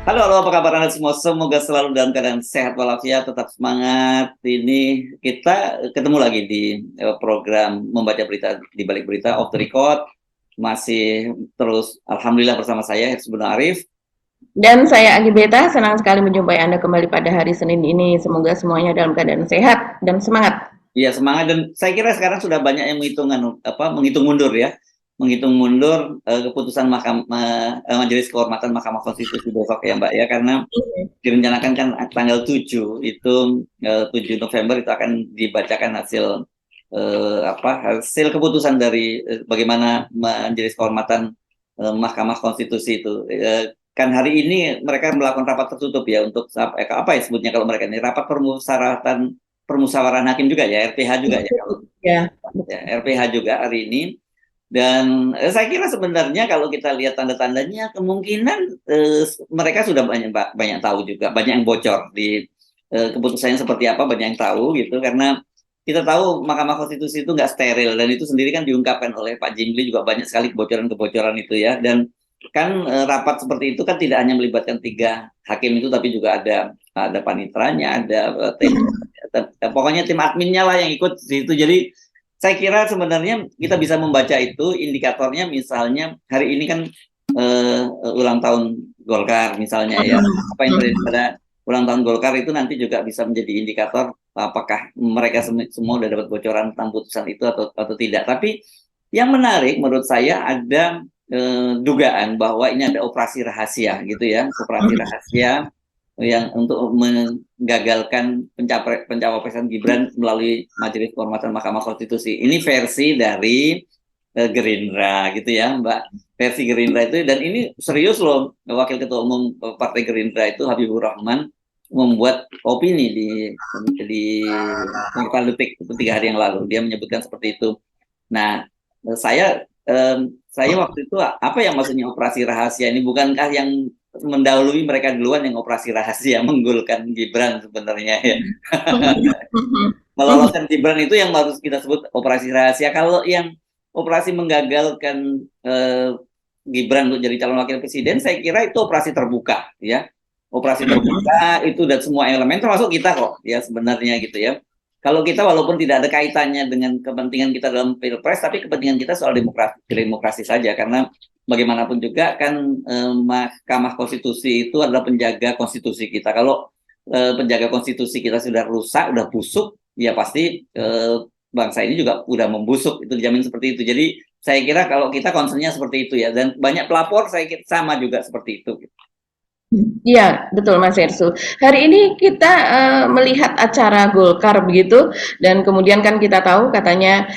Halo, halo, apa kabar Anda semua? Semoga selalu dalam keadaan sehat walafiat, tetap semangat. Ini kita ketemu lagi di program membaca berita di balik berita off the record. Masih terus, alhamdulillah bersama saya Hifzul Arif. Dan saya Agi Beta, senang sekali menjumpai Anda kembali pada hari Senin ini. Semoga semuanya dalam keadaan sehat dan semangat. Iya, semangat, dan saya kira sekarang sudah banyak yang menghitung mundur ya. Menghitung mundur keputusan Majelis Kehormatan Mahkamah Konstitusi besok ya Mbak ya, karena direncanakan kan tanggal 7 itu 7 November itu akan dibacakan hasil keputusan dari bagaimana Majelis Kehormatan Mahkamah Konstitusi itu. Kan hari ini mereka melakukan rapat tertutup ya untuk apa ya sebutnya kalau mereka ini rapat permusyawaratan hakim juga ya, RPH juga ya kalau Ya. ya, RPH juga hari ini. Dan saya kira sebenarnya kalau kita lihat tanda-tandanya kemungkinan mereka sudah banyak tahu juga, banyak yang bocor di keputusannya seperti apa, banyak yang tahu gitu, karena kita tahu Mahkamah Konstitusi itu nggak steril, dan itu sendiri kan diungkapkan oleh Pak Jimli juga banyak sekali kebocoran-kebocoran itu ya. Dan kan rapat seperti itu kan tidak hanya melibatkan 3 hakim itu, tapi juga ada panitranya, ada pokoknya tim adminnya lah yang ikut di situ. Jadi saya kira sebenarnya kita bisa membaca itu indikatornya, misalnya hari ini kan ulang tahun Golkar misalnya ya, apa yang terjadi pada ulang tahun Golkar itu nanti juga bisa menjadi indikator apakah mereka semua sudah dapat bocoran tentang putusan itu atau tidak. Tapi yang menarik menurut saya ada dugaan bahwa ini ada operasi rahasia gitu ya, operasi rahasia yang untuk menggagalkan pencapresan Gibran melalui Majelis Kehormatan Mahkamah Konstitusi. Ini versi dari Gerindra gitu ya, Mbak. Versi Gerindra itu, dan ini serius loh. Wakil Ketua Umum Partai Gerindra itu Habibur Rahman membuat opini di Portal Detik itu 3 hari yang lalu. Dia menyebutkan seperti itu. Nah, saya waktu itu apa yang maksudnya operasi rahasia ini? Bukankah yang mendahului mereka duluan yang operasi rahasia menggulkan Gibran sebenarnya ya? Meloloskan Gibran itu yang harus kita sebut operasi rahasia. Kalau yang operasi menggagalkan Gibran untuk jadi calon wakil presiden, saya kira itu operasi terbuka ya. Operasi terbuka itu dan semua elemen termasuk kita kok ya sebenarnya gitu ya. Kalau kita walaupun tidak ada kaitannya dengan kepentingan kita dalam pilpres, tapi kepentingan kita soal demokrasi saja, karena bagaimanapun juga kan Mahkamah Konstitusi itu adalah penjaga konstitusi kita. Kalau penjaga konstitusi kita sudah rusak, sudah busuk, ya pasti bangsa ini juga udah membusuk, itu dijamin seperti itu. Jadi saya kira kalau kita concernnya seperti itu ya, dan banyak pelapor saya kira sama juga seperti itu. Iya, betul Mas Ersu. Hari ini kita melihat acara Golkar begitu, dan kemudian kan kita tahu katanya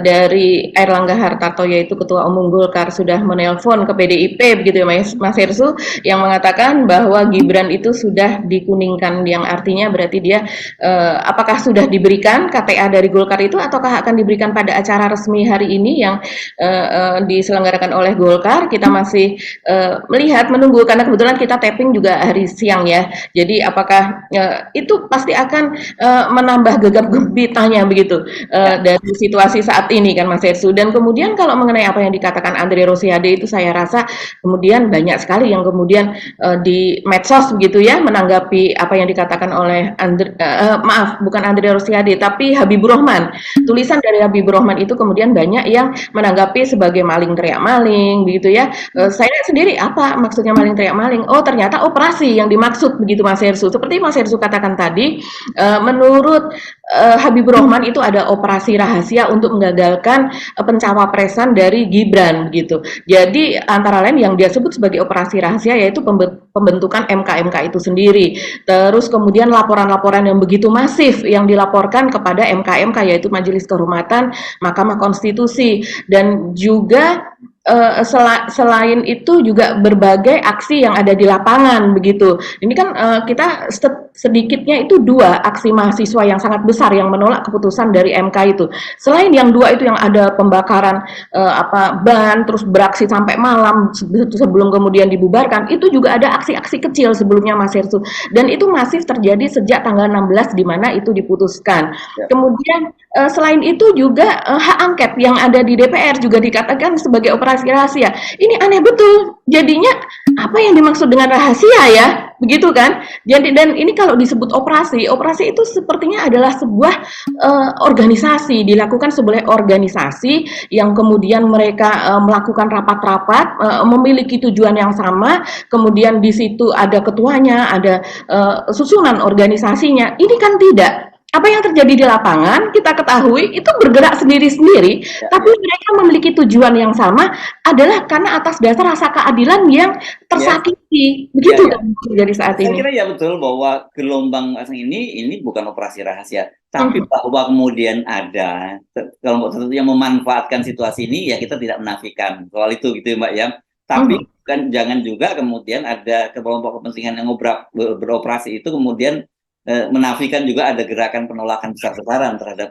dari Airlangga Hartarto yaitu Ketua Umum Golkar sudah menelpon ke PDIP begitu ya Mas Ersu, yang mengatakan bahwa Gibran itu sudah dikuningkan, yang artinya berarti dia apakah sudah diberikan KTA dari Golkar itu ataukah akan diberikan pada acara resmi hari ini yang diselenggarakan oleh Golkar. Kita masih melihat, menunggu, karena kebetulan kita tapping juga hari siang ya. Jadi apakah itu pasti akan menambah gegap gempitanya begitu dari situasi saat ini kan Mas Ersu. Dan kemudian kalau mengenai apa yang dikatakan Andre Rosiade itu, saya rasa kemudian banyak sekali yang kemudian di medsos begitu ya menanggapi apa yang dikatakan oleh bukan Andre Rosiade tapi Habibur Rahman. Tulisan dari Habibur Rahman itu kemudian banyak yang menanggapi sebagai maling teriak maling begitu ya. Saya sendiri apa maksudnya maling teriak maling? Oh, ternyata operasi yang dimaksud begitu Mas Hersu. Seperti Mas Hersu katakan tadi, menurut Habibur Rahman itu ada operasi rahasia untuk menggagalkan pencawapresan dari Gibran begitu. Jadi antara lain yang dia sebut sebagai operasi rahasia yaitu pembentukan MK-MK itu sendiri. Terus kemudian laporan-laporan yang begitu masif yang dilaporkan kepada MK-MK yaitu Majelis Kehormatan Mahkamah Konstitusi, dan juga selain itu juga berbagai aksi yang ada di lapangan begitu. Ini kan kita sedikitnya itu 2 aksi mahasiswa yang sangat besar yang menolak keputusan dari MK itu. Selain yang 2 itu yang ada pembakaran ban, terus beraksi sampai malam sebelum kemudian dibubarkan, itu juga ada aksi-aksi kecil sebelumnya Mas Hersu. Dan itu masif terjadi sejak tanggal 16 di mana itu diputuskan. Kemudian selain itu juga hak angket yang ada di DPR juga dikatakan sebagai operasi operasi rahasia. Ini aneh betul. Jadinya apa yang dimaksud dengan rahasia ya? Begitu kan? Jadi dan ini kalau disebut operasi, operasi itu sepertinya adalah sebuah organisasi, dilakukan sebuah organisasi yang kemudian mereka melakukan rapat-rapat, memiliki tujuan yang sama, kemudian di situ ada ketuanya, ada susunan organisasinya. Ini kan tidak. Apa yang terjadi di lapangan kita ketahui itu bergerak sendiri-sendiri, Ya, tapi ya. mereka memiliki tujuan yang sama adalah karena atas dasar rasa keadilan yang Ya, tersakiti. ya, Begitu ya. kan terjadi saat Saya ini. kira ya betul bahwa gelombang asing ini bukan operasi rahasia, tapi Mhm. bahwa kemudian ada kelompok tertentu yang memanfaatkan situasi ini, ya kita tidak menafikan soal itu gitu ya, Mbak ya. Tapi Mhm. kan jangan juga kemudian ada kelompok kepentingan yang beroperasi itu kemudian menafikan juga ada gerakan penolakan besar-besaran Ya. terhadap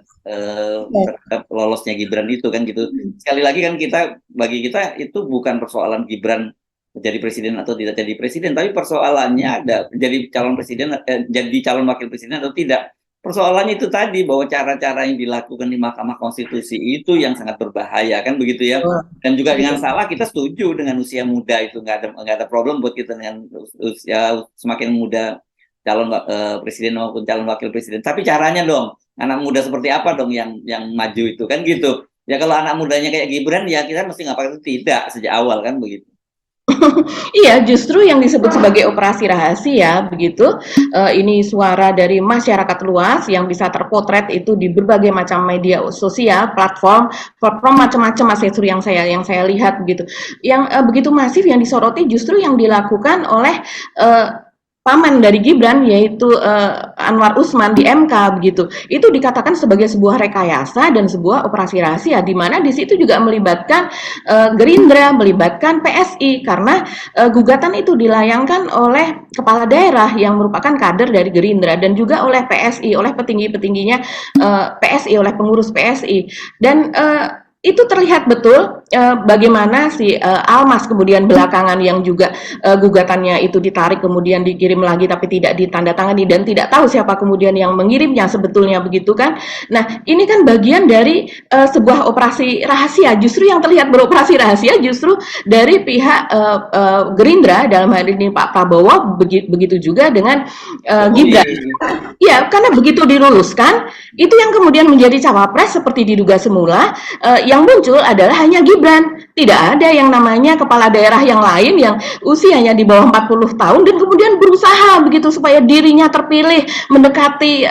lolosnya Gibran itu kan gitu. Sekali lagi kan bagi kita itu bukan persoalan Gibran jadi presiden atau tidak jadi presiden, tapi persoalannya ada jadi calon presiden, jadi calon wakil presiden atau tidak. Persoalannya itu tadi bahwa cara-cara yang dilakukan di Mahkamah Konstitusi itu yang sangat berbahaya kan begitu ya. Betul. Dan juga dengan Betul. salah kita setuju dengan usia muda itu nggak ada problem buat kita dengan usia semakin muda calon presiden maupun calon wakil presiden. Tapi caranya dong, anak muda seperti apa dong yang maju itu kan gitu. Ya kalau anak mudanya kayak Gibran ya kita mesti ngapain itu tidak sejak awal kan begitu. Iya, justru yang disebut sebagai operasi rahasia, begitu. Ini suara dari masyarakat luas yang bisa terpotret itu di berbagai macam media sosial, platform macam-macam Mas Yesur yang saya lihat begitu. Yang begitu masif yang disoroti justru yang dilakukan oleh paman dari Gibran yaitu Anwar Usman di MK begitu. Itu dikatakan sebagai sebuah rekayasa dan sebuah operasi rahasia di mana di situ juga melibatkan Gerindra, melibatkan PSI karena gugatan itu dilayangkan oleh kepala daerah yang merupakan kader dari Gerindra dan juga oleh PSI, oleh petinggi-petingginya PSI, oleh pengurus PSI dan itu terlihat betul bagaimana si Almas kemudian belakangan yang juga gugatannya itu ditarik kemudian dikirim lagi tapi tidak ditandatangani dan tidak tahu siapa kemudian yang mengirimnya sebetulnya begitu kan. Nah, ini kan bagian dari sebuah operasi rahasia. Justru yang terlihat beroperasi rahasia justru dari pihak Gerindra dalam hal ini Pak Prabowo begitu juga dengan Gibran. Ya, karena begitu diluluskan, itu yang kemudian menjadi cawapres seperti diduga semula, yang muncul adalah hanya Gibran. Tidak ada yang namanya kepala daerah yang lain yang usianya di bawah 40 tahun dan kemudian berusaha begitu supaya dirinya terpilih mendekati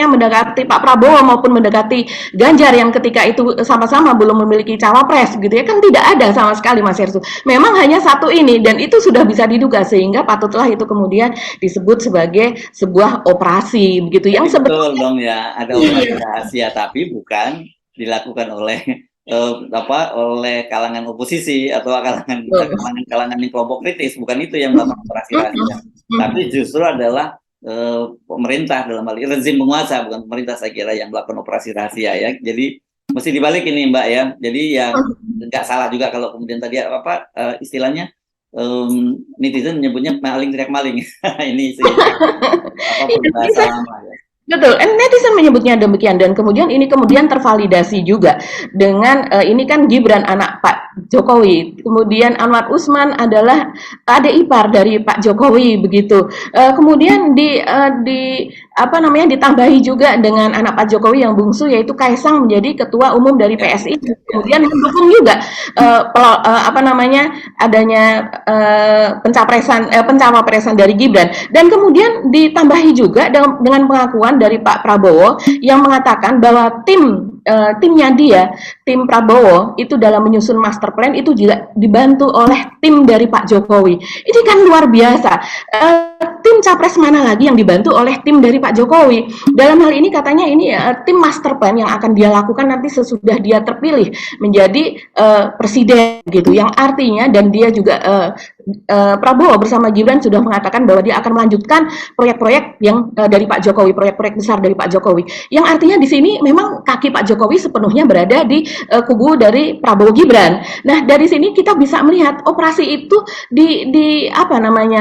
mendekati Pak Prabowo maupun mendekati Ganjar yang ketika itu sama-sama belum memiliki cawapres gitu ya. Kan tidak ada sama sekali Mas Hersu. Memang hanya satu ini dan itu sudah bisa diduga sehingga patutlah itu kemudian disebut sebagai sebuah operasi begitu yang Betul sebetulnya dong ya, ada operasi rahasia tapi bukan dilakukan oleh oleh kalangan oposisi atau kalangan yang kelompok kritis, bukan itu yang melakukan operasi rahasia. Tapi justru adalah pemerintah dalam hal ini rezim penguasa, bukan pemerintah saya kira yang melakukan operasi rahasia ya. Jadi mesti dibalik ini Mbak ya. Jadi ya nggak salah juga kalau kemudian tadi istilahnya netizen menyebutnya maling teriak maling. Ini sih bahasa lama ya. Betul, netizen menyebutnya demikian dan kemudian ini kemudian tervalidasi juga dengan ini kan Gibran anak Pak Jokowi, kemudian Anwar Usman adalah adik ipar dari Pak Jokowi begitu. Kemudian ditambahi juga dengan anak Pak Jokowi yang bungsu yaitu Kaisang menjadi ketua umum dari PSI. Kemudian mendukung juga adanya pencapresan dari Gibran dan kemudian ditambahi juga dengan pengakuan dari Pak Prabowo yang mengatakan bahwa timnya dia, tim Prabowo itu dalam menyusun master plan itu juga dibantu oleh tim dari Pak Jokowi. Ini kan luar biasa. Tim capres mana lagi yang dibantu oleh tim dari Pak Jokowi? Dalam hal ini katanya ini tim master plan yang akan dia lakukan nanti sesudah dia terpilih menjadi presiden gitu. Yang artinya dan dia juga Prabowo bersama Gibran sudah mengatakan bahwa dia akan melanjutkan proyek-proyek yang dari Pak Jokowi, proyek-proyek besar dari Pak Jokowi. Yang artinya di sini memang kaki Pak Jokowi sepenuhnya berada di kubu dari Prabowo Gibran. Nah, dari sini kita bisa melihat operasi itu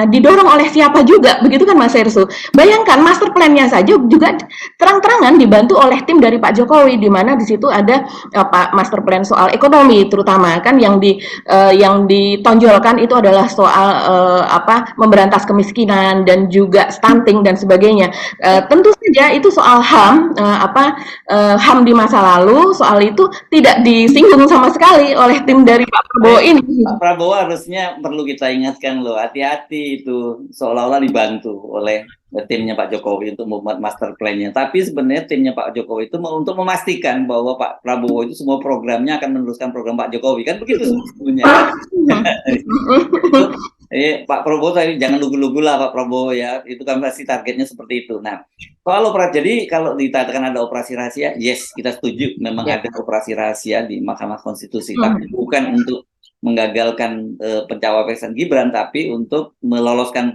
didorong oleh siapa juga, begitu kan Mas Hersu? Bayangkan master plan-nya saja juga terang-terangan dibantu oleh tim dari Pak Jokowi, di mana di situ ada Pak master plan soal ekonomi terutama kan yang ditonjolkan itu adalah soal memberantas kemiskinan dan juga stunting dan sebagainya. Tentu saja itu soal HAM HAM di masa lalu, soal itu tidak disinggung sama sekali oleh tim dari Pak Prabowo ini. Pak Prabowo harusnya perlu kita ingatkan loh, hati-hati itu seolah-olah dibantu oleh timnya Pak Jokowi untuk membuat master plan-nya. Tapi sebenarnya timnya Pak Jokowi itu untuk memastikan bahwa Pak Prabowo itu semua programnya akan meneruskan program Pak Jokowi, kan begitu sebetulnya. Pak Prabowo tadi jangan lugu-lugu lah Pak Prabowo ya, itu kan pasti targetnya seperti itu. Nah, kalau jadi kalau dikatakan ada operasi rahasia, yes kita setuju, memang ada operasi rahasia di Mahkamah Konstitusi, tapi bukan untuk menggagalkan pencawapresan Gibran, tapi untuk meloloskan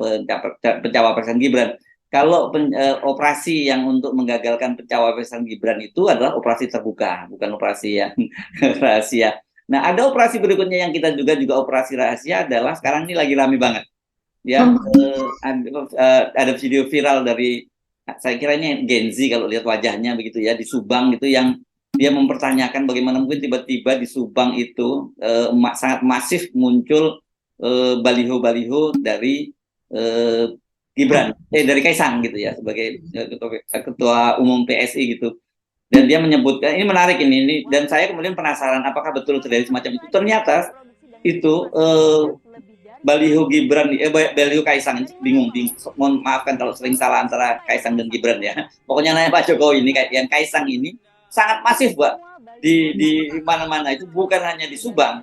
pencawapresan Gibran. Kalau operasi yang untuk menggagalkan pencawapresan Gibran itu adalah operasi terbuka, bukan operasi yang rahasia. Nah, ada operasi berikutnya yang kita juga operasi rahasia adalah sekarang ini lagi rame banget. Ya, ada video viral dari, saya kira ini Gen Z kalau lihat wajahnya begitu ya, di Subang gitu, yang dia mempertanyakan bagaimana mungkin tiba-tiba di Subang itu sangat masif muncul baliho-baliho dari Gibran, dari Kaisang gitu ya, sebagai ketua umum PSI gitu. Dan dia menyebutkan, ini menarik ini, dan saya kemudian penasaran apakah betul terjadi semacam itu. Ternyata itu baliho Gibran, baliho Kaisang, bingung, mohon maafkan kalau sering salah antara Kaisang dan Gibran ya. Pokoknya nanya Pak Jokowi ini, yang Kaisang ini sangat masif, Pak, di mana-mana. Itu bukan hanya di Subang.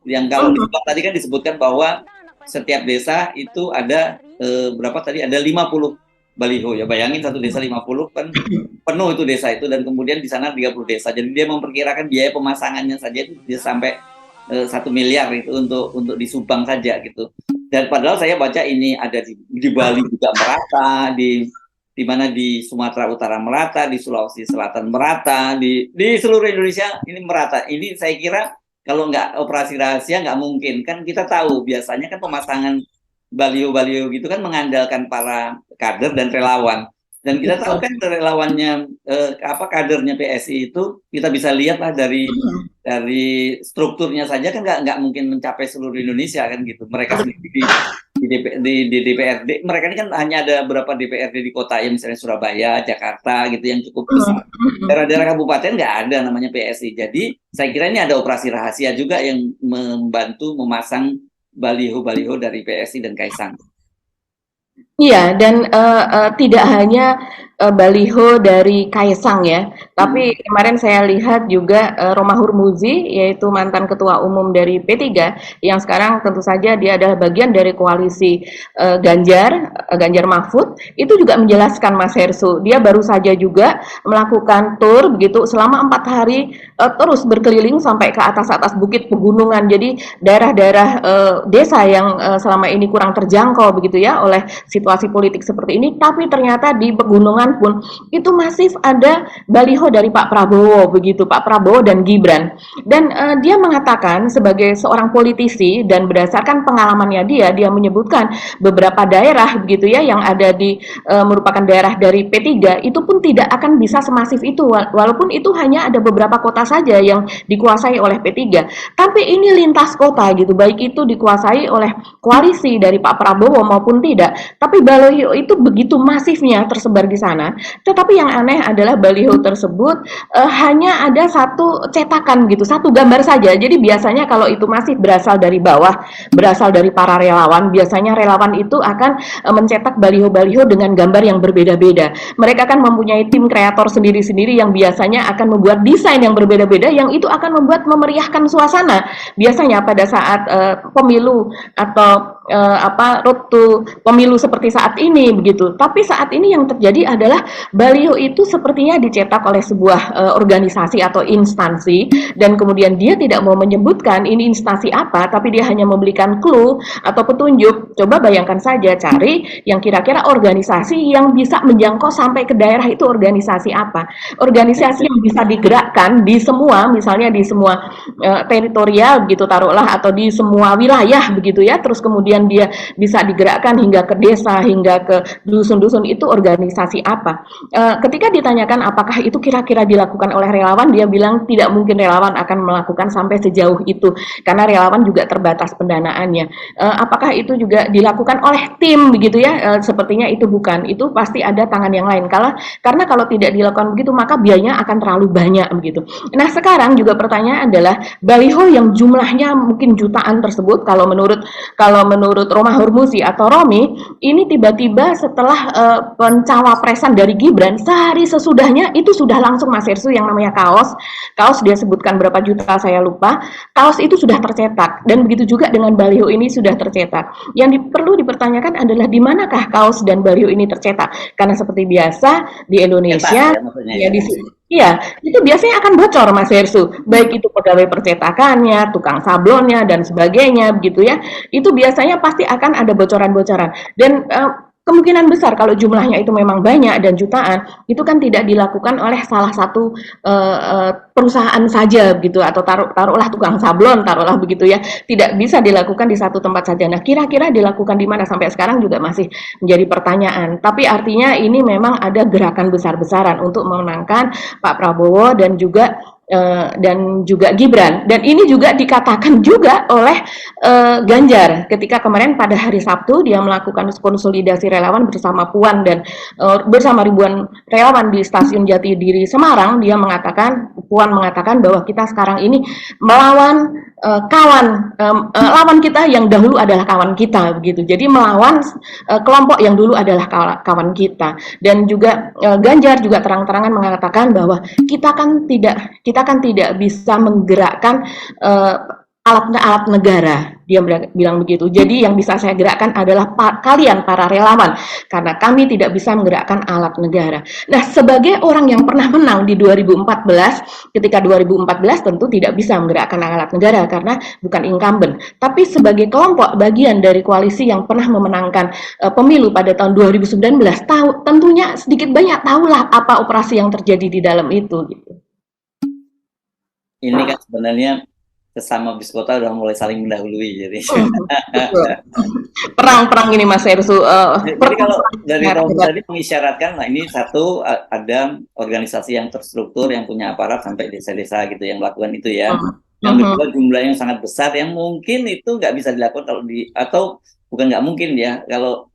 Yang kalau di Subang tadi kan disebutkan bahwa setiap desa itu ada berapa tadi? Ada 50 baliho ya. Bayangin satu desa 50 kan penuh itu desa itu, dan kemudian di sana 30 desa. Jadi dia memperkirakan biaya pemasangannya saja itu bisa sampai 1 miliar itu untuk di Subang saja gitu. Dan padahal saya baca ini ada di Bali juga merata, di mana di Sumatera Utara merata, di Sulawesi Selatan merata, di seluruh Indonesia ini merata. Ini saya kira kalau nggak operasi rahasia nggak mungkin. Kan kita tahu biasanya kan pemasangan baliho-baliho gitu kan mengandalkan para kader dan relawan. Dan kita tahu kan relawannya kadernya PSI itu kita bisa lihat lah dari strukturnya saja kan nggak mungkin mencapai seluruh Indonesia kan gitu. Mereka sendiri di DPRD, mereka ini kan hanya ada beberapa DPRD di kota ya, misalnya Surabaya, Jakarta gitu yang cukup besar. Daerah-daerah kabupaten nggak ada namanya PSI. Jadi saya kira ini ada operasi rahasia juga yang membantu memasang baliho-baliho dari PSI dan Kaisang. Iya, dan tidak hanya baliho dari Kaisang ya, tapi kemarin saya lihat juga Romahur Muzi, yaitu mantan ketua umum dari P3, yang sekarang tentu saja dia adalah bagian dari koalisi Ganjar Mahfud, itu juga menjelaskan Mas Hersu, dia baru saja juga melakukan tur begitu selama 4 hari terus berkeliling sampai ke atas-atas bukit pegunungan, jadi daerah-daerah desa yang selama ini kurang terjangkau begitu ya oleh situasi politik seperti ini, tapi ternyata di pegunungan pun itu masif ada baliho dari Pak Prabowo begitu, Pak Prabowo dan Gibran. Dan dia mengatakan sebagai seorang politisi dan berdasarkan pengalamannya dia menyebutkan beberapa daerah begitu ya yang ada di merupakan daerah dari P3 itu pun tidak akan bisa semasif itu, walaupun itu hanya ada beberapa kota saja yang dikuasai oleh P3. Tapi ini lintas kota gitu, baik itu dikuasai oleh koalisi dari Pak Prabowo maupun tidak. Tapi baliho itu begitu masifnya tersebar di sana. Tetapi yang aneh adalah baliho tersebut hanya ada satu cetakan gitu, satu gambar saja. Jadi biasanya kalau itu masih berasal dari bawah, berasal dari para relawan, biasanya relawan itu akan mencetak baliho-baliho dengan gambar yang berbeda-beda. Mereka akan mempunyai tim kreator sendiri-sendiri yang biasanya akan membuat desain yang berbeda-beda, yang itu akan membuat memeriahkan suasana. Biasanya pada saat pemilu atau road to pemilu seperti saat ini begitu. Tapi saat ini yang terjadi adalah baliho itu sepertinya dicetak oleh sebuah organisasi atau instansi, dan kemudian dia tidak mau menyebutkan ini instansi apa, tapi dia hanya memberikan clue atau petunjuk. Coba bayangkan saja, cari yang kira-kira organisasi yang bisa menjangkau sampai ke daerah itu organisasi apa. Organisasi yang bisa digerakkan di semua, misalnya di semua teritorial begitu taruhlah, atau di semua wilayah begitu ya, terus kemudian kemudian dia bisa digerakkan hingga ke desa, hingga ke dusun-dusun, itu organisasi apa? Ketika ditanyakan apakah itu kira-kira dilakukan oleh relawan, dia bilang tidak mungkin relawan akan melakukan sampai sejauh itu, karena relawan juga terbatas pendanaannya. Apakah itu juga dilakukan oleh tim begitu ya? Sepertinya itu bukan, itu pasti ada tangan yang lain. Karena kalau tidak dilakukan begitu, maka biayanya akan terlalu banyak begitu. Nah, sekarang juga pertanyaan adalah baliho yang jumlahnya mungkin jutaan tersebut, kalau menurut Roma Hurmuzi atau Romi, ini tiba-tiba setelah pencawapresan dari Gibran, sehari sesudahnya itu sudah langsung Mas Hersu yang namanya kaos dia sebutkan berapa juta saya lupa, kaos itu sudah tercetak, dan begitu juga dengan baliho ini sudah tercetak. Yang perlu dipertanyakan adalah di manakah kaos dan baliho ini tercetak, karena seperti biasa di Cetak Indonesia ya maksudnya ya ya. iya, itu biasanya akan bocor Mas Hersu, baik itu pegawai percetakannya, tukang sablonnya dan sebagainya begitu ya. Itu biasanya pasti akan ada bocoran-bocoran. Dan kemungkinan besar kalau jumlahnya itu memang banyak dan jutaan, itu kan tidak dilakukan oleh salah satu perusahaan saja begitu, atau taruhlah tukang sablon, taruhlah begitu ya. Tidak bisa dilakukan di satu tempat saja. Nah, kira-kira dilakukan di mana sampai sekarang juga masih menjadi pertanyaan. Tapi artinya ini memang ada gerakan besar-besaran untuk memenangkan Pak Prabowo dan juga Gibran. Dan ini juga dikatakan juga oleh Ganjar ketika kemarin pada hari Sabtu dia melakukan konsolidasi relawan bersama Puan dan bersama ribuan relawan di Stasiun Jatidiri Semarang. Puan mengatakan bahwa kita sekarang ini melawan lawan kita yang dahulu adalah kawan kita begitu. Jadi melawan kelompok yang dulu adalah kawan kita. Dan juga Ganjar juga terang-terangan mengatakan bahwa kita kan tidak bisa menggerakkan alat negara. Dia bilang begitu. Jadi yang bisa saya gerakkan adalah kalian para relawan, karena kami tidak bisa menggerakkan alat negara. Nah, sebagai orang yang pernah menang di 2014, ketika 2014 tentu tidak bisa menggerakkan alat negara karena bukan incumbent. Tapi sebagai kelompok bagian dari koalisi yang pernah memenangkan pemilu pada tahun 2019, tentunya sedikit banyak tahulah apa operasi yang terjadi di dalam itu gitu. Ini kan sebenarnya sesama bis kota udah mulai saling mendahului jadi. Perang ini Mas Hersu. Jadi kalau dari Romi tadi mengisyaratkan, nah ini satu ada organisasi yang terstruktur yang punya aparat sampai desa-desa gitu yang melakukan itu ya. Yang kedua jumlah yang sangat besar yang mungkin itu nggak bisa dilakukan atau bukan nggak mungkin ya kalau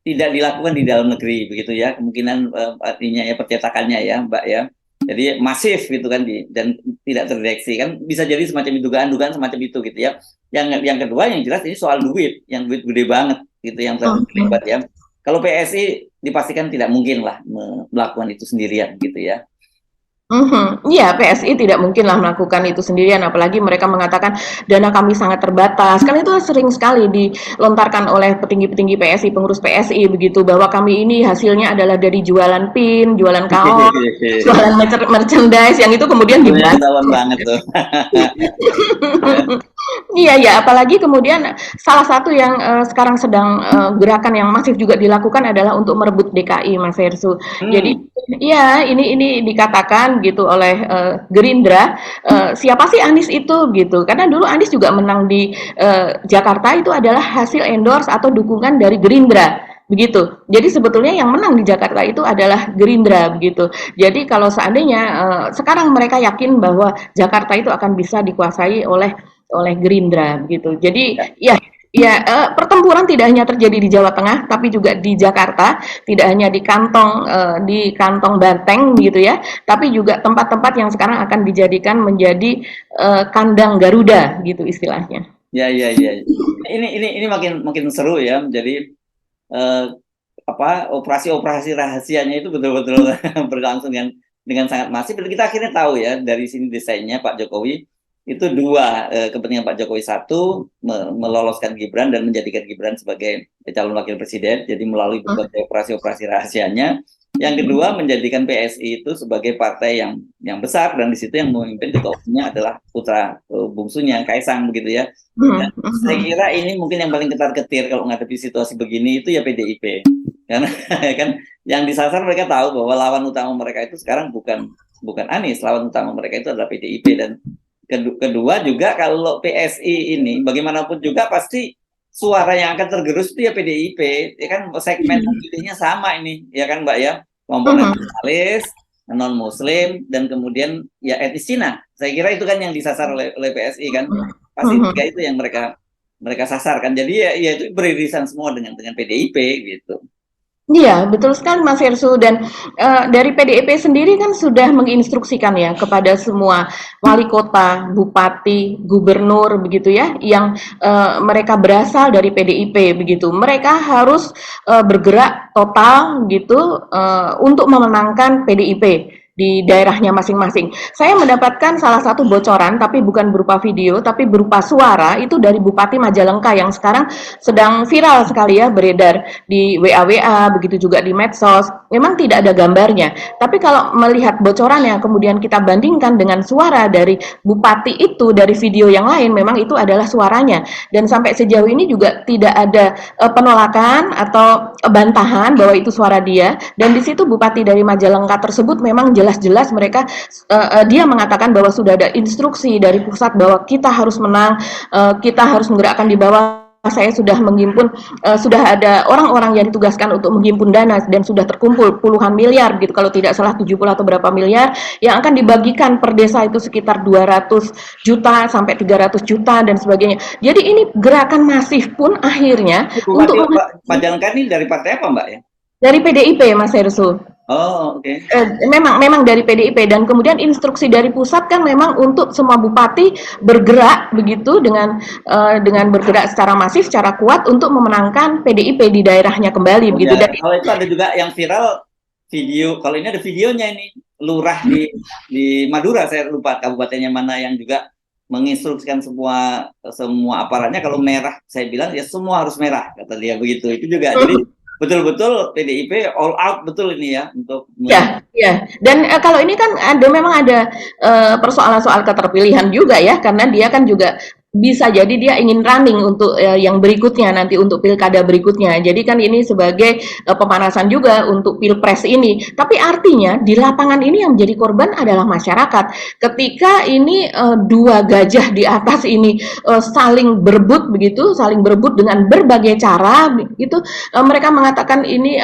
tidak dilakukan di dalam negeri begitu ya, kemungkinan artinya ya percetakannya ya Mbak ya. Jadi masif gitu kan dan tidak terdeteksi kan, bisa jadi semacam dugaan-dugaan semacam itu gitu ya. Yang kedua yang jelas ini soal duit gede banget gitu yang terlibat ya. Kalau PSI dipastikan tidak mungkin lah melakukan itu sendirian gitu ya. Iya, PSI tidak mungkinlah melakukan itu sendirian, apalagi mereka mengatakan dana kami sangat terbatas. Kan itu sering sekali dilontarkan oleh petinggi-petinggi PSI, pengurus PSI begitu, bahwa kami ini hasilnya adalah dari jualan pin, jualan kaos, jualan merchandise, yang itu kemudian dibahas. Ketahuan banget tuh. Iya, apalagi kemudian salah satu yang sekarang sedang gerakan yang masif juga dilakukan adalah untuk merebut DKI, Mas Hersu. Jadi, ya ini dikatakan gitu oleh Gerindra, siapa sih Anies itu gitu? Karena dulu Anies juga menang di Jakarta itu adalah hasil endorse atau dukungan dari Gerindra. Begitu. Jadi sebetulnya yang menang di Jakarta itu adalah Gerindra begitu. Jadi kalau seandainya sekarang mereka yakin bahwa Jakarta itu akan bisa dikuasai oleh Gerindra begitu. Jadi pertempuran tidak hanya terjadi di Jawa Tengah, tapi juga di Jakarta, tidak hanya di kantong Banteng gitu ya, tapi juga tempat-tempat yang sekarang akan dijadikan menjadi kandang Garuda gitu istilahnya. Ya. Ini makin seru ya. Jadi operasi-operasi rahasianya itu betul-betul berlangsung dengan sangat masif. Dan kita akhirnya tahu ya dari sini desainnya Pak Jokowi itu dua, kepentingan Pak Jokowi satu meloloskan Gibran dan menjadikan Gibran sebagai calon wakil presiden, jadi melalui berbagai operasi-operasi rahasianya. Yang kedua menjadikan PSI itu sebagai partai yang besar, dan di situ yang memimpin ketua umumnya adalah putra bungsunya Kaisang begitu ya. Dan saya kira ini mungkin yang paling ketar-ketir kalau menghadapi situasi begini itu ya PDIP, karena kan yang disasar mereka tahu bahwa lawan utama mereka itu sekarang bukan Anies, lawan utama mereka itu adalah PDIP. Dan kedua juga kalau PSI ini bagaimanapun juga pasti suara yang akan tergerus itu ya PDIP, ya kan segmen pemilihnya sama ini, ya kan Mbak ya, kelompok nasionalis, non Muslim, dan kemudian ya etnis Cina. Saya kira itu kan yang disasar oleh PSI kan, pasti tiga itu yang mereka sasarkan. Jadi ya itu beririsan semua dengan PDIP gitu. Iya, betul sekali Mas Hersu dan dari PDIP sendiri kan sudah menginstruksikan ya kepada semua wali kota, bupati, gubernur begitu ya yang mereka berasal dari PDIP begitu. Mereka harus bergerak total gitu untuk memenangkan PDIP di daerahnya masing-masing. Saya mendapatkan salah satu bocoran tapi bukan berupa video tapi berupa suara itu dari Bupati Majalengka yang sekarang sedang viral sekali ya beredar di WA begitu juga di medsos. Memang tidak ada gambarnya. Tapi kalau melihat bocorannya kemudian kita bandingkan dengan suara dari bupati itu dari video yang lain memang itu adalah suaranya dan sampai sejauh ini juga tidak ada penolakan atau bantahan bahwa itu suara dia dan di situ bupati dari Majalengka tersebut memang jelas-jelas mereka dia mengatakan bahwa sudah ada instruksi dari pusat bahwa kita harus menang, kita harus menggerakkan di bawah. Saya sudah menghimpun sudah ada orang-orang yang ditugaskan untuk menghimpun dana dan sudah terkumpul puluhan miliar gitu kalau tidak salah 70 atau berapa miliar yang akan dibagikan per desa itu sekitar 200 juta sampai 300 juta dan sebagainya. Jadi ini gerakan masif pun akhirnya Bupati Majalengka ini dari partai apa Mbak ya? Dari PDIP Mas Hersu. Oh, oke. Memang dari PDIP dan kemudian instruksi dari pusat kan memang untuk semua bupati bergerak begitu dengan bergerak secara masif, secara kuat untuk memenangkan PDIP di daerahnya kembali begitu. Dan kalau itu ada juga yang viral video, kalau ini ada videonya ini lurah di Madura, saya lupa kabupatennya mana yang juga menginstruksikan semua aparatnya kalau merah, saya bilang ya semua harus merah kata dia begitu. Itu juga jadi betul-betul PDIP all out betul ini ya untuk ya. Dan kalau ini kan memang ada persoalan soal keterpilihan juga ya karena dia kan juga bisa jadi dia ingin running untuk yang berikutnya nanti untuk pilkada berikutnya. Jadi kan ini sebagai pemanasan juga untuk pilpres ini. Tapi artinya di lapangan ini yang menjadi korban adalah masyarakat. Ketika ini dua gajah di atas ini saling berebut begitu, saling berebut dengan berbagai cara itu mereka mengatakan ini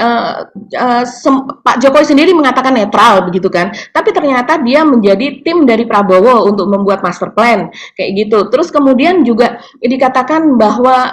Pak Jokowi sendiri mengatakan netral begitu kan. Tapi ternyata dia menjadi tim dari Prabowo untuk membuat master plan kayak gitu. Terus kemudian juga dikatakan bahwa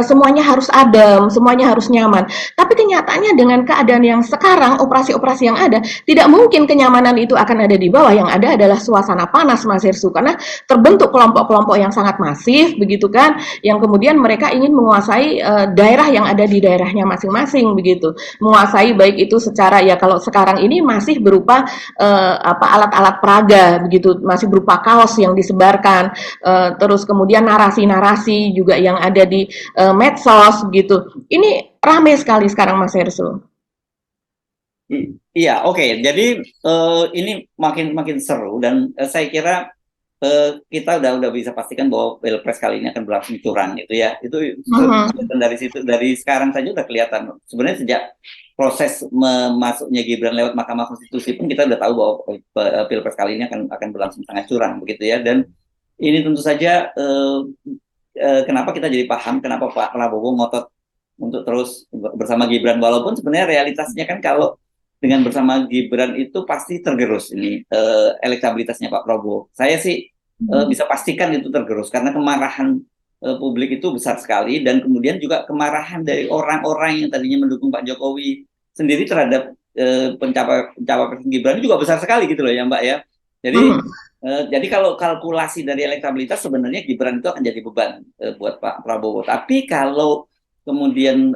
semuanya harus adem, semuanya harus nyaman. Tapi kenyataannya dengan keadaan yang sekarang, operasi-operasi yang ada, tidak mungkin kenyamanan itu akan ada di bawah. Yang ada adalah suasana panas, Mas Hersu, karena terbentuk kelompok-kelompok yang sangat masif, begitu kan, yang kemudian mereka ingin menguasai daerah yang ada di daerahnya masing-masing, begitu. Menguasai baik itu secara, ya kalau sekarang ini masih berupa alat-alat peraga, begitu, masih berupa kaos yang disebarkan, terus kemudian narasi-narasi juga yang ada di medsos gitu. Ini ramai sekali sekarang Mas Hersu. Iya, oke. Jadi ini makin seru dan saya kira kita udah bisa pastikan bahwa pilpres kali ini akan berlangsung curang gitu ya. Itu dari situ, dari sekarang saja udah kelihatan. Sebenarnya sejak proses masuknya Gibran lewat Mahkamah Konstitusi pun kita udah tahu bahwa pilpres kali ini akan berlangsung sangat curang begitu ya. Dan ini tentu saja kenapa kita jadi paham kenapa Pak Prabowo ngotot untuk terus bersama Gibran, walaupun sebenarnya realitasnya kan kalau dengan bersama Gibran itu pasti tergerus ini elektabilitasnya Pak Prabowo. Saya sih bisa pastikan itu tergerus karena kemarahan publik itu besar sekali dan kemudian juga kemarahan dari orang-orang yang tadinya mendukung Pak Jokowi sendiri terhadap pencapaian Gibran juga besar sekali gitu loh ya Mbak ya. Jadi kalau kalkulasi dari elektabilitas sebenarnya Gibran itu akan jadi beban buat Pak Prabowo. Tapi kalau kemudian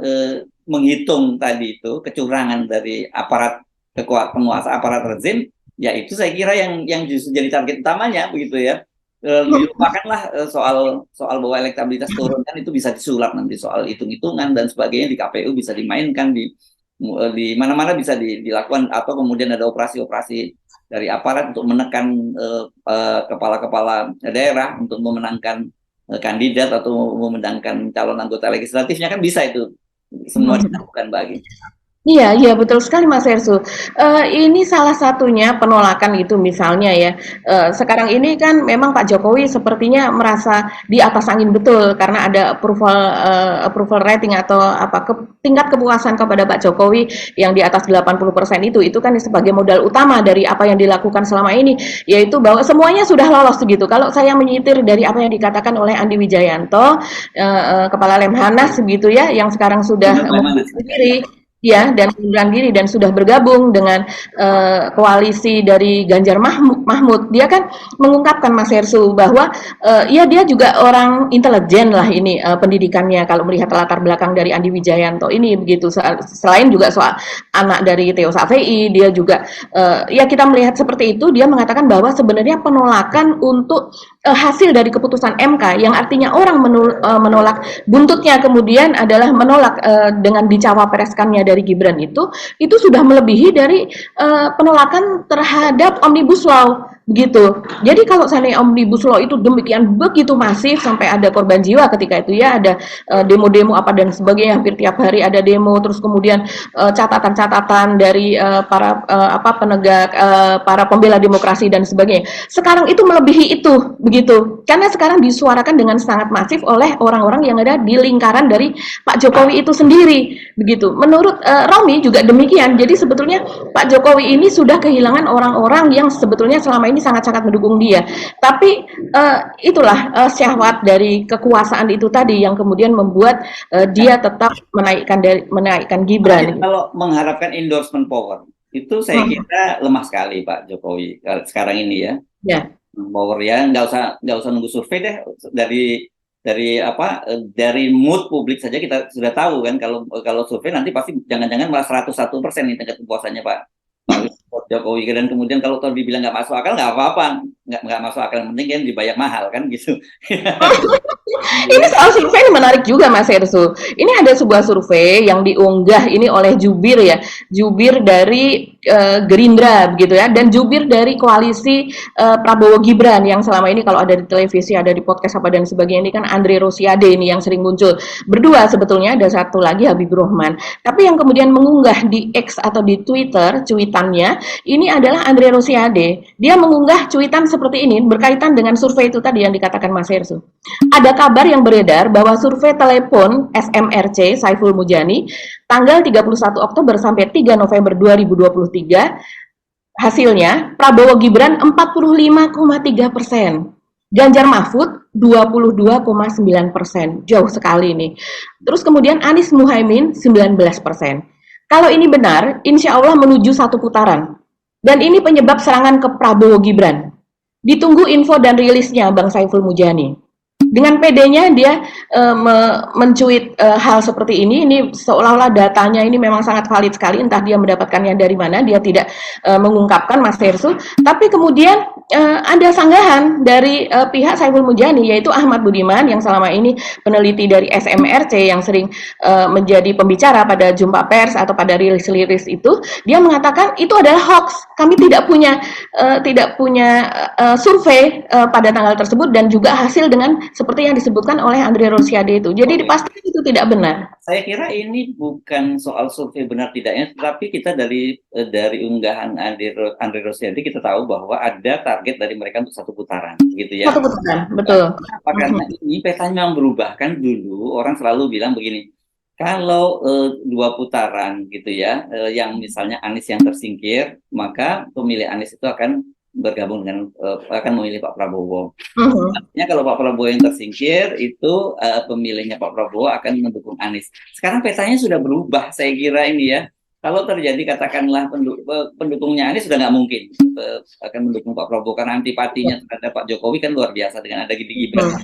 menghitung tadi itu kecurangan dari aparat penguasa, aparat rezim, ya itu saya kira yang justru jadi target utamanya begitu ya. Dilupakanlah soal bahwa elektabilitas turun kan itu bisa disulap nanti soal hitung-hitungan dan sebagainya di KPU bisa dimainkan di mana-mana bisa dilakukan atau kemudian ada operasi-operasi dari aparat untuk menekan kepala-kepala daerah untuk memenangkan kandidat atau memenangkan calon anggota legislatifnya kan bisa itu semua dilakukan bagi. Iya, iya betul sekali Mas Hersu. Ini salah satunya penolakan itu misalnya ya. Sekarang ini kan memang Pak Jokowi sepertinya merasa di atas angin betul karena ada approval rating atau apa tingkat kepuasan kepada Pak Jokowi yang di atas 80% itu kan sebagai modal utama dari apa yang dilakukan selama ini, yaitu bahwa semuanya sudah lolos gitu. Kalau saya menyitir dari apa yang dikatakan oleh Andi Wijayanto, Kepala Lemhanas gitu ya, yang sekarang sudah Menurut Lemhanas. mengundurkan diri. Ya, dan mengundurkan diri dan sudah bergabung dengan koalisi dari Ganjar Mahmud. Dia kan mengungkapkan Mas Hersu bahwa ya dia juga orang intelijen lah ini pendidikannya kalau melihat latar belakang dari Andi Wijayanto ini begitu. Selain juga soal anak dari Theo Safei, dia juga ya kita melihat seperti itu. Dia mengatakan bahwa sebenarnya penolakan untuk hasil dari keputusan MK yang artinya orang menolak buntutnya kemudian adalah menolak dengan dicawapreskannya dari Gibran itu sudah melebihi dari penolakan terhadap Omnibus Law begitu. Jadi kalau seandainya Omnibus Law itu demikian begitu masif sampai ada korban jiwa ketika itu ya ada demo-demo apa dan sebagainya hampir tiap hari ada demo terus kemudian catatan-catatan dari para apa penegak para pembela demokrasi dan sebagainya. Sekarang itu melebihi itu begitu. Karena sekarang disuarakan dengan sangat masif oleh orang-orang yang ada di lingkaran dari Pak Jokowi itu sendiri begitu. Menurut Romi juga demikian. Jadi sebetulnya Pak Jokowi ini sudah kehilangan orang-orang yang sebetulnya selama ini sangat-sangat mendukung dia. Tapi itulah syahwat dari kekuasaan itu tadi yang kemudian membuat dia tetap menaikkan Tapi Gibran. kalau mengharapkan endorsement power, itu saya Hmm, kira lemah sekali Pak Jokowi sekarang ini ya. ya. Power ya, nggak usah nunggu survei deh dari apa dari mood publik saja kita sudah tahu kan kalau kalau survei nanti pasti jangan-jangan malah 101% nih tingkat kepuasannya Pak Jokowi dan kemudian kalau dibilang nggak masuk akal nggak apa-apa nggak masuk akal yang penting kan dibayar mahal kan gitu. Ini soal survei ini menarik juga Mas Hersu. Ini ada sebuah survei yang diunggah ini oleh jubir ya, jubir dari Gerindra begitu ya, dan jubir dari koalisi Prabowo Gibran yang selama ini kalau ada di televisi, ada di podcast apa dan sebagainya ini kan Andre Rosiade ini yang sering muncul. Berdua sebetulnya ada satu lagi Habibur Rahman. Tapi yang kemudian mengunggah di X atau di Twitter, cuitannya ini adalah Andre Rosiade. Dia mengunggah cuitan seperti ini berkaitan dengan survei itu tadi yang dikatakan Mas Hersu. Ada kabar yang beredar bahwa survei telepon SMRC Saiful Mujani tanggal 31 Oktober sampai 3 November 2023 hasilnya Prabowo Gibran 45,3%, Ganjar Mahfud 22,9%, jauh sekali ini. Terus kemudian Anies Muhaimin 19%. Kalau ini benar, insya Allah menuju satu putaran. Dan ini penyebab serangan ke Prabowo Gibran. Ditunggu info dan rilisnya Bang Saiful Mujani. Dengan PD-nya dia mencuit hal seperti ini seolah-olah datanya ini memang sangat valid sekali, entah dia mendapatkannya dari mana, dia tidak mengungkapkan Mas Hersu, tapi kemudian ada sanggahan dari pihak Saiful Mujani yaitu Ahmad Budiman yang selama ini peneliti dari SMRC yang sering menjadi pembicara pada jumpa pers atau pada rilis-rilis itu, dia mengatakan itu adalah hoax. Kami tidak punya survei pada tanggal tersebut dan juga hasil dengan seperti yang disebutkan oleh Andre Rosiade itu. Jadi dipastikan itu tidak benar. Saya kira ini bukan soal survei benar tidaknya, tetapi kita dari unggahan Andre Rosiade kita tahu bahwa ada target dari mereka untuk satu putaran, gitu ya. Satu putaran, betul. Karena ini petanya memang berubah kan dulu orang selalu bilang begini, kalau dua putaran gitu ya, yang misalnya Anies yang tersingkir, maka pemilih Anies itu akan bergabung dengan akan memilih Pak Prabowo. Artinya kalau Pak Prabowo yang tersingkir itu pemilihnya Pak Prabowo akan mendukung Anies. Sekarang petanya sudah berubah, saya kira ini ya. Kalau terjadi katakanlah pendukungnya Anies sudah nggak mungkin akan mendukung Pak Prabowo karena antipatinya terhadap Pak Jokowi kan luar biasa dengan ada Gibran.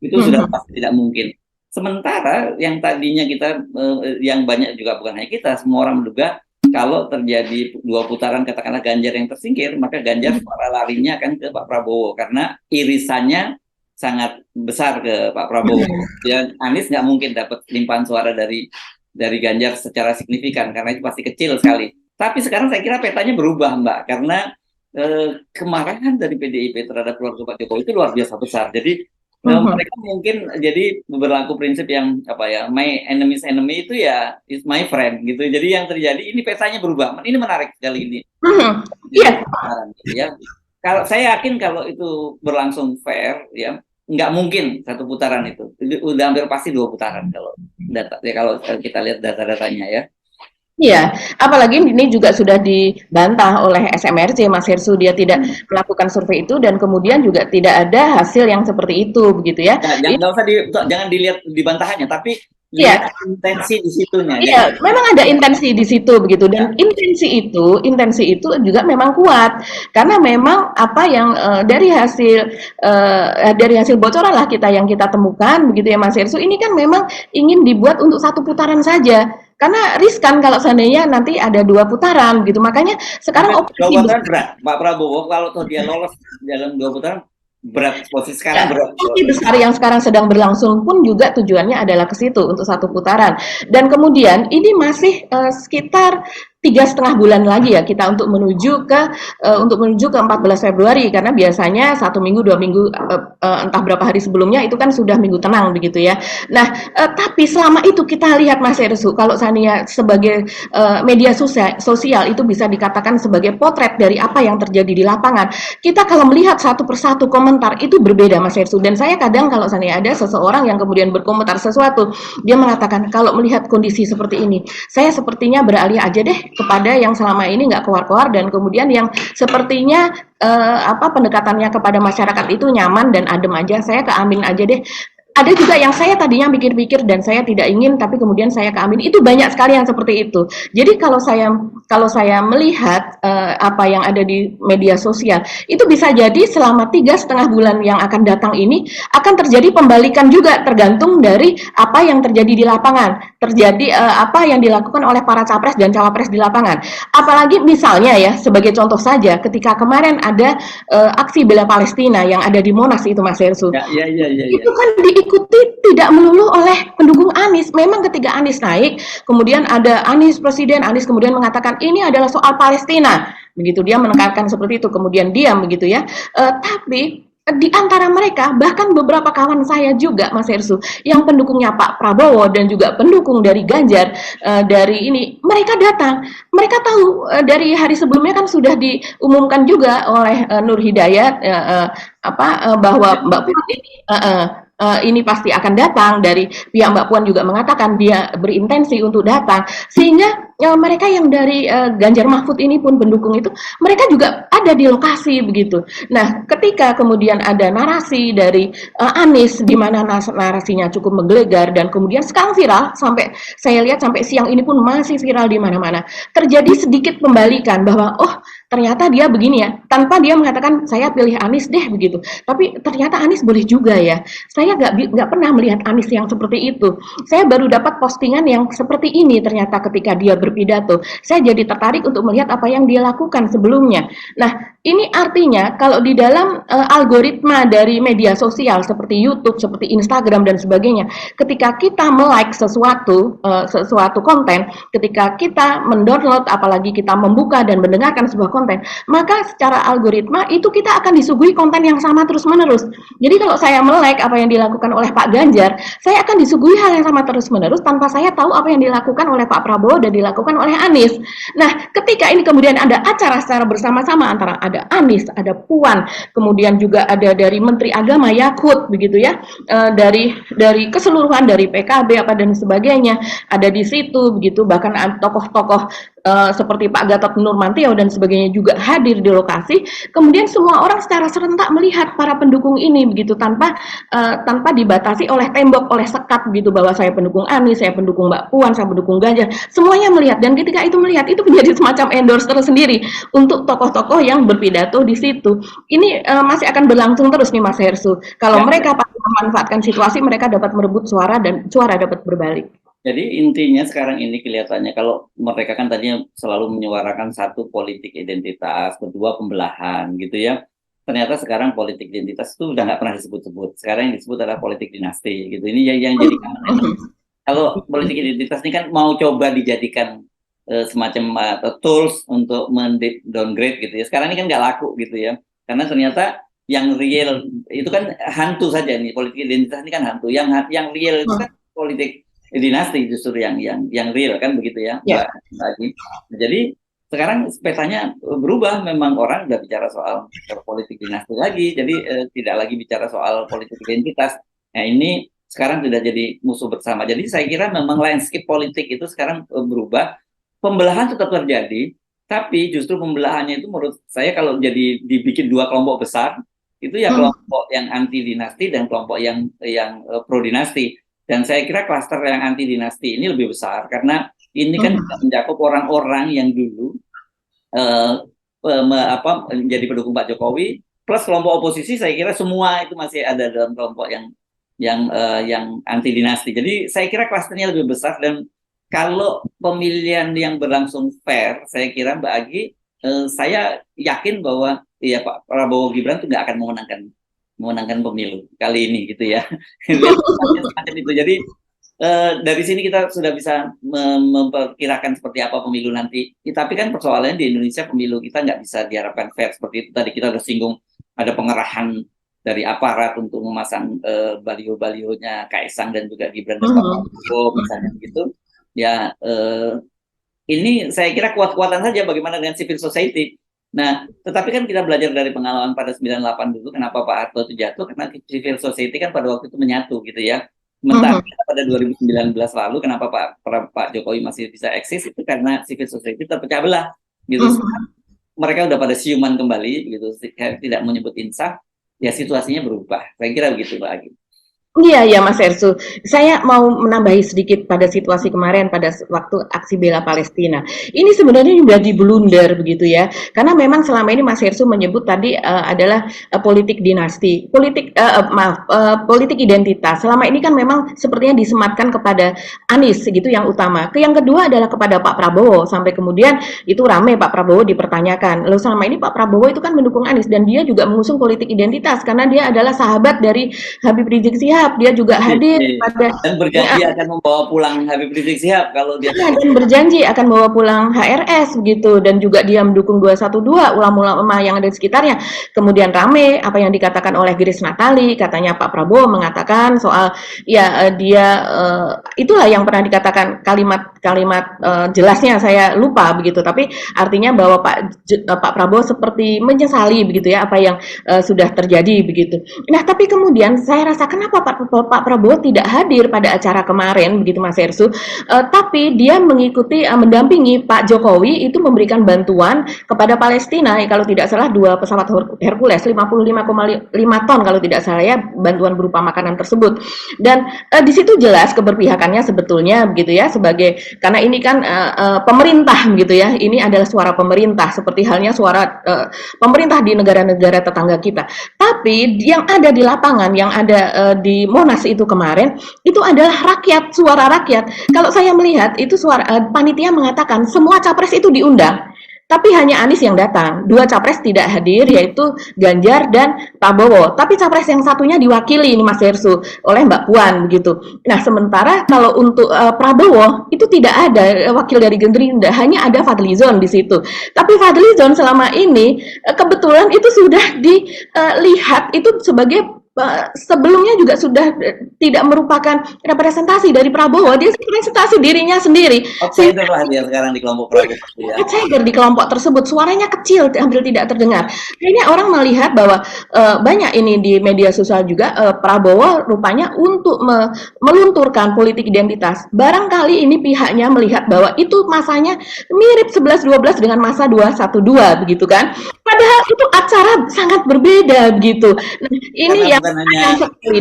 Itu sudah pasti tidak mungkin. Sementara yang tadinya kita yang banyak juga bukan hanya kita, semua orang menduga kalau terjadi dua putaran katakanlah Ganjar yang tersingkir, maka Ganjar suara larinya akan ke Pak Prabowo karena irisannya sangat besar ke Pak Prabowo. Dan Anies nggak mungkin dapat limpahan suara dari Ganjar secara signifikan karena itu pasti kecil sekali. Tapi sekarang saya kira petanya berubah Mbak karena kemarahan dari PDIP terhadap keluarga Pak Jokowi itu luar biasa besar. Jadi Mhm. Mereka mungkin jadi berlaku prinsip yang apa ya, my enemy's enemy itu ya is my friend gitu. Jadi yang terjadi ini petanya berubah. Ini menarik sekali ini Mhm. Iya. jadi putaran gitu ya. Kalau saya yakin kalau itu berlangsung fair ya, nggak mungkin satu putaran itu. Udah hampir pasti dua putaran kalau data ya, kalau kita lihat data-datanya ya. Iya, apalagi ini juga sudah dibantah oleh SMRC, Mas Hersu, dia tidak melakukan survei itu dan kemudian juga tidak ada hasil yang seperti itu, begitu ya. Nah, Ini nggak usah jangan dilihat di bantahannya, tapi iya, lihat intensi di situnya. Jadi iya, memang ada intensi di situ begitu dan ya, intensi itu juga memang kuat karena memang apa yang dari hasil bocoran lah kita temukan begitu ya Mas Hersu ini kan memang ingin dibuat untuk satu putaran saja karena riskan kalau seandainya nanti ada dua putaran gitu makanya sekarang hampir dua operasi putaran berat. Pak Prabowo kalau tuh dia lolos dalam dua putaran berat. Posisi sekarang ya, berat. partai besar yang sekarang sedang berlangsung pun juga tujuannya adalah ke situ untuk satu putaran. Dan kemudian ini masih sekitar 3,5 bulan lagi ya kita untuk menuju ke 14 Februari karena biasanya 1 minggu 2 minggu entah berapa hari sebelumnya itu kan sudah minggu tenang begitu ya. Nah tapi selama itu kita lihat Mas Ersu kalau Sania sebagai media sosial itu bisa dikatakan sebagai potret dari apa yang terjadi di lapangan kita kalau melihat satu persatu komentar itu berbeda Mas Hersu dan saya kadang kalau misalnya ada seseorang yang kemudian berkomentar sesuatu dia mengatakan kalau melihat kondisi seperti ini saya sepertinya beralih aja deh kepada yang selama ini nggak keluar-keluar dan kemudian yang sepertinya pendekatannya kepada masyarakat itu nyaman dan adem aja saya ke Amin aja deh ada juga yang saya tadinya mikir-mikir dan saya tidak ingin tapi kemudian saya ke Amin itu banyak sekali yang seperti itu jadi kalau saya melihat apa yang ada di media sosial itu bisa jadi selama 3,5 bulan yang akan datang ini akan terjadi pembalikan juga tergantung dari apa yang terjadi di lapangan terjadi apa yang dilakukan oleh para capres dan cawapres di lapangan apalagi misalnya ya sebagai contoh saja ketika kemarin ada aksi bela Palestina yang ada di Monas itu Mas Hersu Ya, ya, ya, ya, ya. itu kan diikuti tidak melulu oleh pendukung Anies. Memang ketika Anies naik, kemudian ada Anies presiden, Anies kemudian mengatakan ini adalah soal Palestina. Begitu dia menekankan seperti itu, kemudian diam begitu ya. Tapi di antara mereka bahkan beberapa kawan saya juga Mas Hersu yang pendukungnya Pak Prabowo dan juga pendukung dari Ganjar dari ini mereka datang mereka tahu dari hari sebelumnya kan sudah diumumkan juga oleh Nur Hidayat bahwa Mbak Puan ini pasti akan datang dari pihak Mbak Puan juga mengatakan dia berintensi untuk datang sehingga mereka yang dari Ganjar Mahfud ini pun pendukung itu mereka juga ada di lokasi begitu. Nah, ketika kemudian ada narasi dari Anies di mana narasinya cukup menggelegar dan kemudian sekarang viral sampai saya lihat sampai siang ini pun masih viral di mana-mana. Terjadi sedikit pembalikan bahwa oh ternyata dia begini ya tanpa dia mengatakan saya pilih Anies deh begitu tapi ternyata Anies boleh juga ya saya nggak pernah melihat Anies yang seperti itu saya baru dapat postingan yang seperti ini ternyata ketika dia berpidato saya jadi tertarik untuk melihat apa yang dia lakukan sebelumnya nah ini artinya kalau di dalam algoritma dari media sosial seperti YouTube seperti Instagram dan sebagainya ketika kita melike sesuatu konten ketika kita mendownload apalagi kita membuka dan mendengarkan sebuah konten maka secara algoritma itu kita akan disuguhi konten yang sama terus menerus jadi kalau saya melek apa yang dilakukan oleh Pak Ganjar saya akan disuguhi hal yang sama terus menerus tanpa saya tahu apa yang dilakukan oleh Pak Prabowo dan dilakukan oleh Anies nah ketika ini kemudian ada acara secara bersama-sama antara ada Anies ada Puan kemudian juga ada dari Menteri Agama Yakut begitu ya dari keseluruhan dari PKB apa dan sebagainya ada di situ begitu bahkan tokoh-tokoh seperti Pak Gatot Nurmantio dan sebagainya juga hadir di lokasi kemudian semua orang secara serentak melihat para pendukung ini begitu tanpa dibatasi oleh tembok oleh sekat begitu bahwa saya pendukung Anies saya pendukung Mbak Puan saya pendukung Ganjar semuanya melihat dan ketika itu melihat itu menjadi semacam endorse tersendiri untuk tokoh-tokoh yang berpidato di situ ini masih akan berlangsung terus nih Mas Hersu kalau Ya, mereka pasti memanfaatkan situasi mereka dapat merebut suara dan suara dapat berbalik. jadi intinya sekarang ini kelihatannya kalau mereka kan tadinya selalu menyuarakan satu politik identitas, kedua pembelahan gitu ya. Ternyata sekarang politik identitas itu udah nggak pernah disebut-sebut. Sekarang yang disebut adalah politik dinasti gitu. Ini yang jadi common enemy. Kalau politik identitas ini kan mau coba dijadikan semacam tools untuk downgrade gitu ya. Sekarang ini kan nggak laku gitu ya. Karena ternyata yang real itu kan hantu saja nih, politik identitas ini kan hantu. Yang real itu kan politik dinasti justru yang real kan begitu ya, Ya. Mbak Agi. Jadi sekarang petanya berubah, memang orang udah bicara soal politik dinasti lagi, jadi tidak lagi bicara soal politik identitas. Nah ini sekarang sudah jadi musuh bersama. Jadi saya kira memang landscape politik itu sekarang berubah, pembelahan tetap terjadi, tapi justru pembelahannya itu menurut saya kalau jadi dibikin dua kelompok besar, itu ya kelompok yang anti dinasti dan kelompok yang pro dinasti. Dan saya kira klaster yang anti dinasti ini lebih besar karena ini kan mencakup orang-orang yang dulu menjadi pendukung Pak Jokowi, plus kelompok oposisi. Saya kira semua itu masih ada dalam kelompok yang anti dinasti. Jadi saya kira klasternya lebih besar, dan kalau pemilihan yang berlangsung fair, saya kira Mbak Agi, saya yakin bahwa ya Pak Prabowo Gibran itu nggak akan memenangkan pemilu kali ini gitu ya. Semacam itu. Jadi dari sini kita sudah bisa memperkirakan seperti apa pemilu nanti. Tapi kan persoalannya di Indonesia pemilu kita nggak bisa diharapkan fair seperti itu. Tadi kita udah singgung ada pengerahan dari aparat untuk memasang baliho-balihonya Kaisang dan juga Gibran dan Pak Prabowo misalnya begitu. Ya ini saya kira kuat-kuatan saja bagaimana dengan civil society. Nah, tetapi kan kita belajar dari pengalaman pada 98 dulu, kenapa Pak Harto itu jatuh, karena civil society kan pada waktu itu menyatu gitu ya. Sementara pada 2019 lalu, kenapa Pak Jokowi masih bisa eksis, itu karena civil society terpecah belah gitu. Mereka udah pada siuman kembali gitu, tidak menyebut insaf, ya situasinya berubah. Saya kira begitu Pak Agi. Iya, ya Mas Ersu. Saya mau menambahi sedikit pada situasi kemarin pada waktu aksi bela Palestina. Ini sebenarnya juga diblunder begitu ya. Karena memang selama ini Mas Ersu menyebut tadi adalah politik dinasti, politik identitas. Selama ini kan memang sepertinya disematkan kepada Anies gitu yang utama. Yang kedua adalah kepada Pak Prabowo, sampai kemudian itu rame Pak Prabowo dipertanyakan. Lalu selama ini Pak Prabowo itu kan mendukung Anies dan dia juga mengusung politik identitas karena dia adalah sahabat dari Habib Rizik Sihab. Dia juga hadir pada dan berjanji akan membawa pulang Habib Rizik Sihab kalau dia dan berjanji akan membawa pulang HRS begitu, dan juga dia mendukung 212 ulama-ulama yang ada di sekitarnya. Kemudian rame apa yang dikatakan oleh Grace Natali, katanya Pak Prabowo mengatakan soal ya dia itulah yang pernah dikatakan kalimat jelasnya saya lupa begitu, tapi artinya bahwa Pak Prabowo seperti menyesali begitu ya apa yang sudah terjadi begitu. Nah, tapi kemudian saya rasa kenapa Pak Prabowo tidak hadir pada acara kemarin begitu Mas Ersu, tapi dia mengikuti mendampingi Pak Jokowi itu memberikan bantuan kepada Palestina, kalau tidak salah 2 pesawat Hercules 55,5 ton kalau tidak salah ya, bantuan berupa makanan tersebut. Dan di situ jelas keberpihakannya sebetulnya begitu ya, sebagai karena ini kan pemerintah gitu ya, ini adalah suara pemerintah seperti halnya suara pemerintah di negara-negara tetangga kita. Tapi yang ada di lapangan, yang ada di Monas itu kemarin, itu adalah rakyat, suara rakyat. Kalau saya melihat itu suara panitia mengatakan semua capres itu diundang, tapi hanya Anies yang datang. 2 capres tidak hadir, yaitu Ganjar dan Prabowo. Tapi capres yang satunya diwakili ini Mas Hersu oleh Mbak Puan begitu. Nah, sementara kalau untuk Prabowo itu tidak ada wakil dari Gerindra, hanya ada Fadlizon di situ. Tapi Fadlizon selama ini kebetulan itu sudah dilihat itu sebagai sebelumnya juga sudah tidak merupakan representasi dari Prabowo, dia representasi dirinya sendiri. Outsider lah dia sekarang di kelompok Prabowo. Outsider di kelompok tersebut, suaranya kecil, hampir tidak terdengar. Akhirnya orang melihat bahwa banyak ini di media sosial juga Prabowo rupanya untuk melunturkan politik identitas. Barangkali ini pihaknya melihat bahwa itu masanya mirip 11-12 dengan masa 212 begitu kan. Padahal itu acara sangat berbeda begitu. Nah, ini yang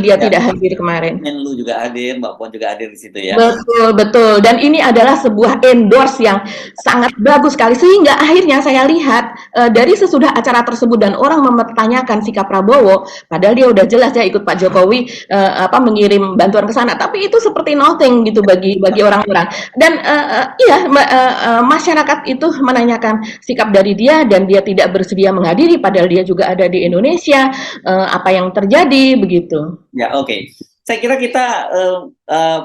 dia tidak hadir kemarin. Menlu juga hadir, Mbak Puan juga hadir di situ ya. Betul, betul. Dan ini adalah sebuah endorse yang sangat bagus sekali, sehingga akhirnya saya lihat dari sesudah acara tersebut dan orang mempertanyakan sikap Prabowo, padahal dia udah jelas ya ikut Pak Jokowi mengirim bantuan ke sana, tapi itu seperti nothing gitu bagi orang-orang. Dan masyarakat itu menanyakan sikap dari dia dan dia tidak bersedia menghadiri, padahal dia juga ada di Indonesia. Apa yang terjadi begitu? Ya, oke. Saya kira kita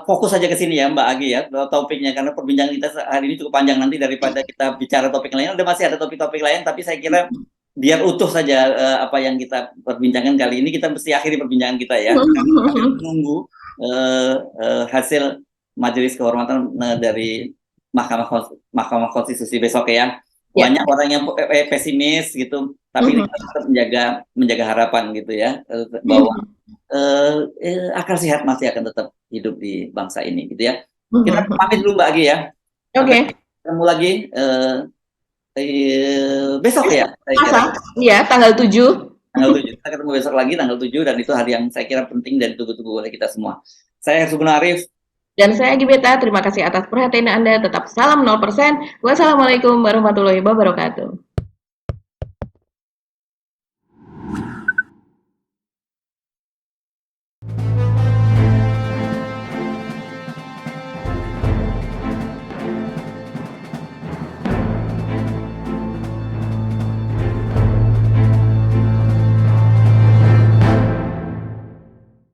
fokus saja ke sini ya Mbak Agi ya, topiknya, karena perbincangan kita hari ini cukup panjang, nanti daripada kita bicara topik lain, masih ada topik-topik lain, tapi saya kira biar utuh saja apa yang kita perbincangkan kali ini, kita mesti akhiri perbincangan kita ya. Kami menunggu hasil majelis kehormatan dari Mahkamah Konstitusi besok ya. Ya. Banyak orang yang pesimis gitu, tapi ini kita tetap menjaga harapan gitu ya, bahwa akal sehat masih akan tetap hidup di bangsa ini gitu ya. Kita pamit dulu Mbak Agi ya. Oke. Ketemu lagi besok ya. Iya, tanggal 7. Tanggal 7. Kita ketemu besok lagi tanggal 7, dan itu hari yang saya kira penting dan ditunggu-tunggu oleh kita semua. Saya Sugeng Arif. Dan saya Gibeta, terima kasih atas perhatian Anda. Tetap salam 0%. Wassalamualaikum warahmatullahi wabarakatuh.